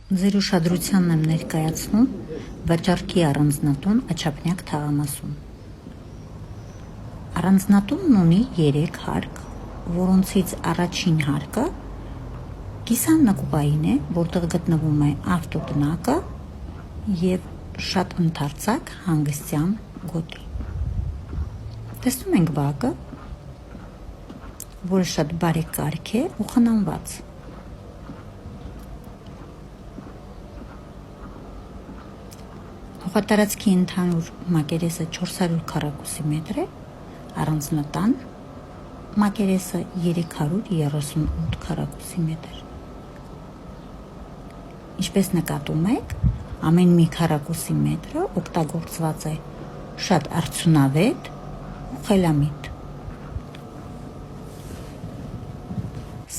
Ձեր ուշադրությանն եմ ներկայացնում վաճառքի առանձնատուն Աչափնյակ թաղամասում։ Առանձնատունն ունի 3 հարկ, որոնցից առաջին հարկը կիսանկուղային է, որտեղ գտնվում է ավտոտնակը և շատ ընդարձակ հանգստյան գոտի։ Տեսնում ենք բակը, որը շատ բարեկարգ է ու խնամված։ Հողատարածքի ընդհանուր մակերեսը 400 քառակուսի մետր է, առանձնատան մակերեսը 338 քառակուսի մետր։ Ինչպես նկատում եք, ամեն մի քառակուսի մետրը օգտագործված է շատ արդյունավետ ու խելամիտ։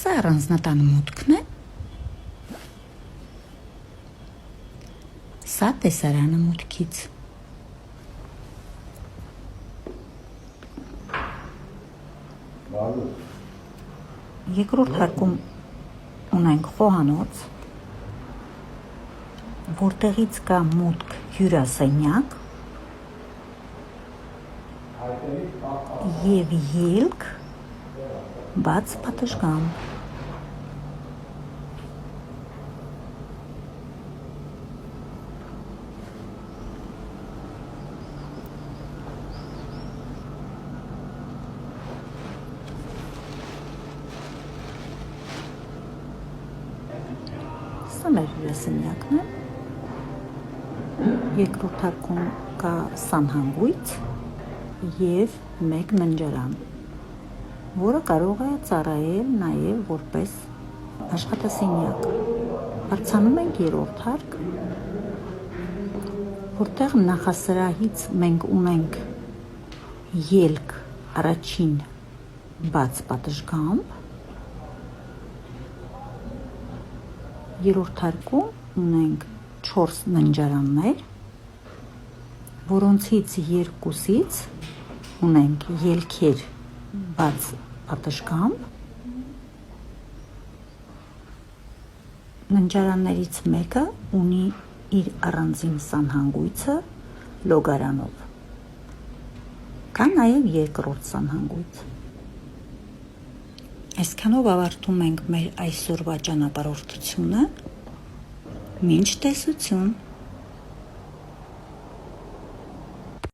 Սա առանձնատան մուտքն է, սա տեսարանը մուտքից։ Երկրորդ հարկում ունենք խոհանոց, որտեղից կա մուտք հյուրասենյակ և ելք բաց պատշգամբ։ Սա մեր հյուրասենյակն է, երկրորդ հարկում կա սանհանգույց և մեկ ննջարան, որը կարող է ծառայել նաև որպես աշխատասենյակ։ Արձանում ենք երրորդ հարկ, որտեղ նախասրահից մենք ունենք ելք առաջին բաց պատշգամբ, երրորդ հարկում ունենք 4 ննջարաններ, որոնցից երկուսից ունենք ելքեր բաց պատշգամբ, ննջարաններից մեկը ունի իր առանձին սանհանգույցը լոգարանով, կա նաև երկրորդ սանհանգույց։ Այսքանով ավարտում ենք մեր այսօրվա ճանապարհորդությունը, մինչ տեսություն։